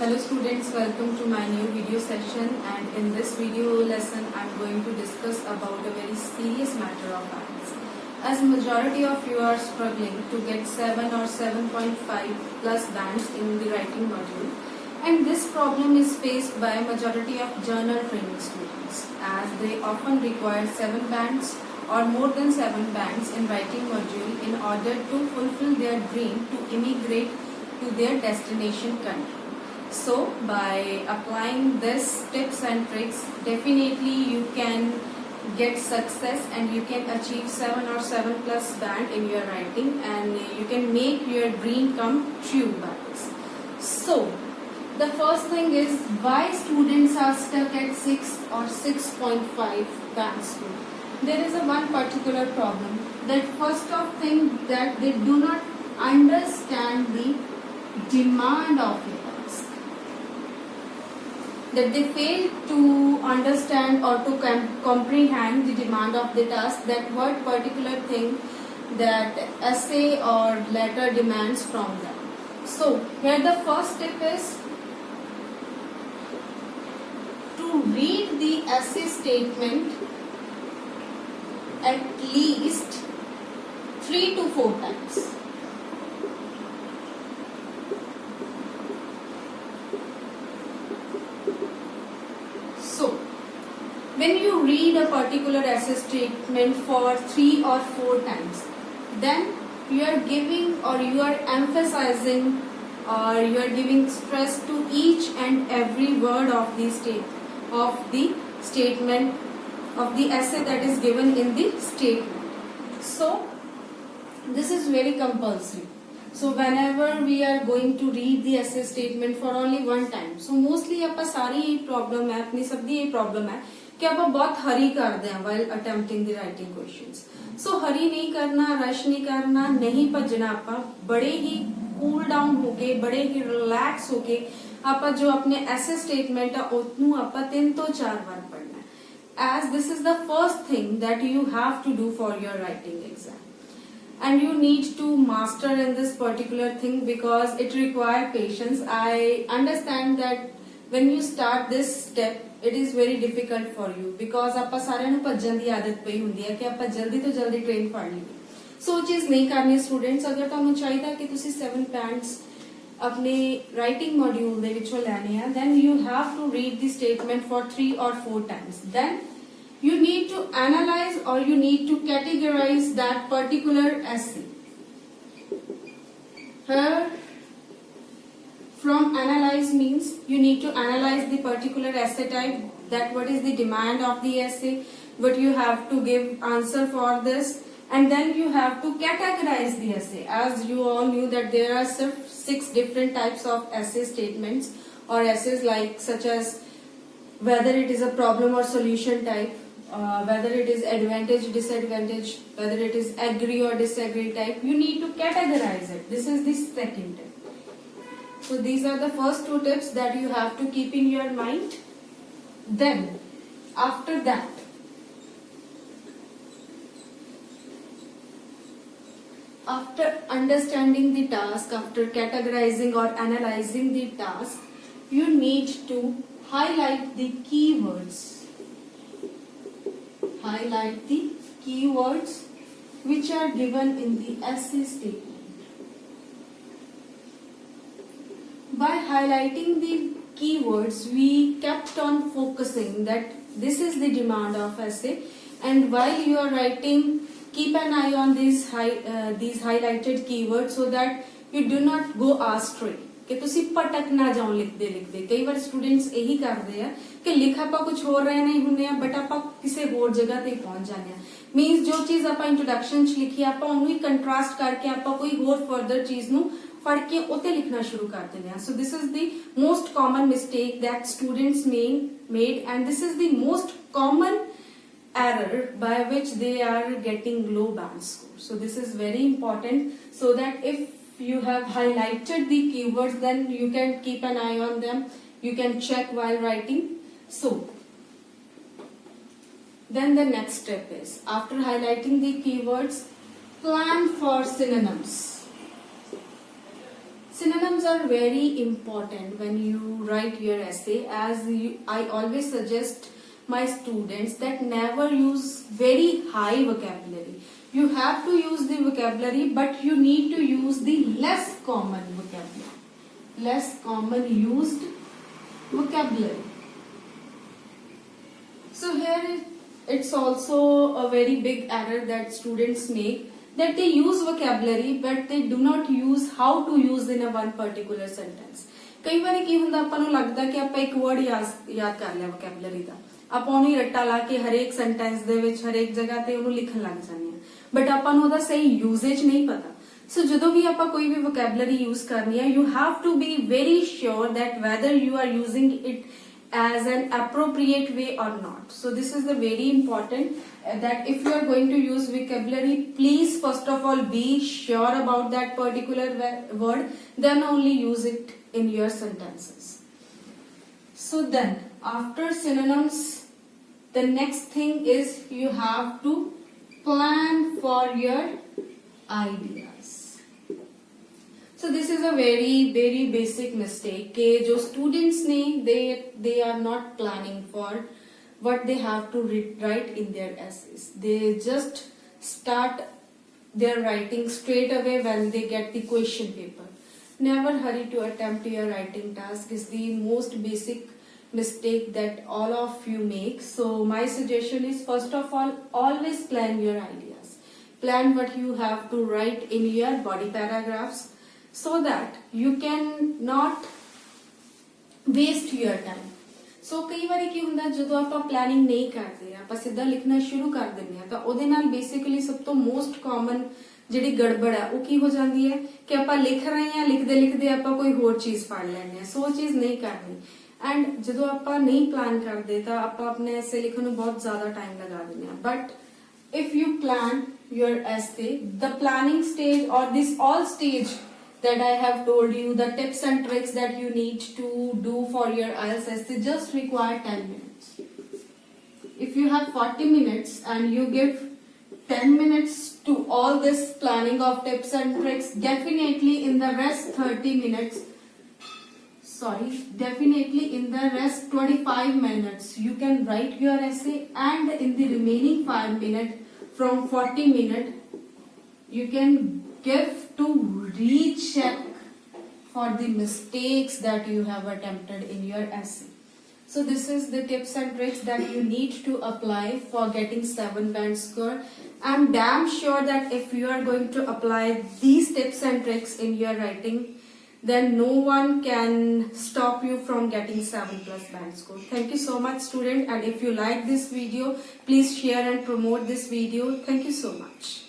Hello students, welcome to my new video session, and in this video lesson I am going to discuss about a very serious matter of bands. As majority of you are struggling to get 7 or 7.5 plus bands in the writing module, and this problem is faced by majority of journal training students as they often require 7 bands or more than 7 bands in writing module in order to fulfill their dream to immigrate to their destination country. So by applying this tips and tricks, definitely you can get success and you can achieve 7 or 7 plus band in your writing, and you can make your dream come true by this. So the first thing is why students are stuck at 6 or 6.5 band score. There is a one particular problem, that first of thing that they do not understand the demand of it. That they fail to understand or to comprehend the demand of the task, that what particular thing that essay or letter demands from them. So here the first step is to read the essay statement at least 3 to 4 times. So, when you read a particular essay statement for 3 or 4 times, then you are giving or you are emphasizing or you are giving stress to each and every word of the statement of the essay that is given in the statement. So, this is very compulsory. So whenever we are going to read the essay statement for only one time, so mostly आपका सारी ये problem है, अपनी सबकी ये problem है कि आप बहुत हरी करते हैं while attempting the writing questions. So हरी नहीं करना, rush नहीं करना, नहीं भजना, आप बड़े ही cool down होके, बड़े ही relax होके आप जो अपने essay statement है उतनू आप 3 to 4 बार पढ़ना है. As this is the first thing that you have to do for your writing exam. And you need to master in this particular thing because it requires patience. I understand that when you start this step, it is very difficult for you because ਆਪਾਂ ਸਾਰਿਆਂ ਨੂੰ ਭੱਜਣ ਦੀ ਆਦਤ ਪਈ ਹੁੰਦੀ ਹੈ ਕਿ ਆਪਾਂ ਜਲਦੀ ਤੋਂ ਜਲਦੀ ਟ੍ਰੇਨ ਫੜ ਲਈਏ. ਸੋ ਚੀਜ਼ ਨਹੀਂ ਕਰਨੀ ਸਟੂਡੈਂਟਸ. ਅਗਰ ਤੁਹਾਨੂੰ ਚਾਹੀਦਾ ਕਿ ਤੁਸੀਂ 7 bands ਆਪਣੇ ਰਾਈਟਿੰਗ ਮੋਡਿਊਲ ਦੇ ਵਿੱਚੋਂ ਲੈਣੇ ਆ, then you have to read the statement for 3 or 4 times. Then you need to analyze or you need to categorize that particular essay. Here, from analyze means you need to analyze the particular essay type, that what is the demand of the essay, what you have to give answer for this, and then you have to categorize the essay. As you all knew that there are 6 different types of essay statements or essays, like such as whether it is a problem or solution type, whether it is advantage, disadvantage, whether it is agree or disagree type. You need to categorize it. This is the second tip. So these are the first 2 tips that you have to keep in your mind. Then after that, after understanding the task, after categorizing or analyzing the task, you need to highlight the keywords. Highlight the keywords which are given in the essay statement. By highlighting the keywords, we kept on focusing that this is the demand of essay, and while you are writing, keep an eye on these highlighted keywords so that you do not go astray. कि तुसी पटक ना जाओ लिखते लिखते. कई बार students यही करते हैं कि लिख आप कुछ हो रहे नहीं होने बट आप किसी होर जगह ते पहुंच जाने. मीन्स जो चीज आप इंट्रोडक्शन च लिखी आप उन्हें कंट्रास्ट करके आप कोई होर फर्दर चीज नू पढ़ के उते लिखना शुरू कर देते हैं. So this is the most common mistake that students made, and this is the most common error by which they are getting low band score. So this is very important, so that if you have highlighted the keywords, then you can keep an eye on them. You can check while writing. So then the next step is, after highlighting the keywords, plan for synonyms. Synonyms are very important when you write your essay. I always suggest my students that never use very high vocabulary. You have to use the vocabulary, but you need to use the less common vocabulary. Less common used vocabulary. So here it's also a very big error that students make, that they use vocabulary but they do not use how to use in a one particular sentence. ਕਈ ਵਾਰੀ ਕੀ ਹੁੰਦਾ, ਆਪਾਂ ਨੂੰ ਲੱਗਦਾ ਕਿ ਆਪਾਂ ਇੱਕ word ਯਾਦ ਕਰ ਲਿਆ vocabulary ਦਾ, ਆਪਾਂ ਉਹਨੂੰ ਰੱਟਾ ਲਾ ਕੇ ਹਰੇਕ ਸੈਂਟੈਂਸ ਦੇ ਵਿੱਚ ਹਰੇਕ ਜਗ੍ਹਾ ਤੇ ਉਹਨੂੰ ਲਿਖਣ ਲੱਗ ਜਾਂਦੇ ਆ, ਬਟ ਆਪਾਂ ਨੂੰ ਉਹਦਾ ਸਹੀ ਯੂਜ਼ੇਜ ਨਹੀਂ ਪਤਾ. ਸੋ ਜਦੋਂ ਵੀ ਆਪਾਂ ਕੋਈ ਵੀ vocabulary use ਕਰਨੀ ਹੈ, you have to be very sure that whether you are using it as an appropriate way or not. So this is the very important that if you are going to use vocabulary, please first of all be sure about that particular word, then only use it in your sentences. So then after synonyms, the next thing is you have to plan for your ideas. So this is a very basic mistake कि जो students ने they are not planning for what they have to write in their essays. They just start their writing straight away when they get the question paper. Never hurry to attempt your writing task is the most basic mistake that all of you make. So my suggestion is, first of all, always plan your ideas. Plan what you have to write in your body paragraphs, so that you can not waste your time. So ਕਈ ਵਾਰੀ ਕੀ ਹੁੰਦਾ, ਜਦੋਂ ਆਪਾਂ planning ਨਹੀਂ ਕਰਦੇ, ਆਪਾਂ ਸਿੱਧਾ ਲਿਖਣਾ ਸ਼ੁਰੂ ਕਰ ਦਿੰਦੇ ਆ, ਤਾਂ ਉਹਦੇ ਨਾਲ ਬੇਸਿਕਲੀ ਸਭ ਤੋਂ ਮੋਸਟ ਕਾਮਨ ਜਿਹੜੀ ਗੜਬੜ ਹੈ ਉਹ ਕੀ ਹੋ ਜਾਂਦੀ ਹੈ ਕਿ ਆਪਾਂ ਲਿਖ ਰਹੇ ਹਾਂ, ਲਿਖਦੇ ਆਪਾਂ ਕੋਈ ਹੋਰ ਚੀਜ਼ ਫੜ ਲੈਂਦੇ ਆ. ਸੋ ਉਹ ਚੀਜ਼ ਨਹੀਂ ਕਰਨੀ. ਐਂਡ ਜਦੋਂ ਆਪਾਂ ਨਹੀਂ ਪਲਾਨ ਕਰਦੇ ਤਾਂ ਆਪਾਂ ਆਪਣੇ ਐਸੇ ਲਿਖਣ ਨੂੰ ਬਹੁਤ ਜ਼ਿਆਦਾ ਟਾਈਮ ਲਗਾ ਦਿੰਦੇ ਆ. But if you plan your essay, the planning stage or this all stage that I have told you, the tips and tricks that you need to do for your IELTS essay just require 10 minutes. If you have 40 minutes and you give 10 minutes to all this planning of tips and tricks, definitely in the rest 25 minutes you can write your essay, and in the remaining 5 minutes from 40 minutes you can give to recheck for the mistakes that you have attempted in your essay. So this is the tips and tricks that you need to apply for getting 7 band score. I'm damn sure that if you are going to apply these tips and tricks in your writing, then no one can stop you from getting 7+ band score. Thank you so much, student, and if you like this video, please share and promote this video. Thank you so much.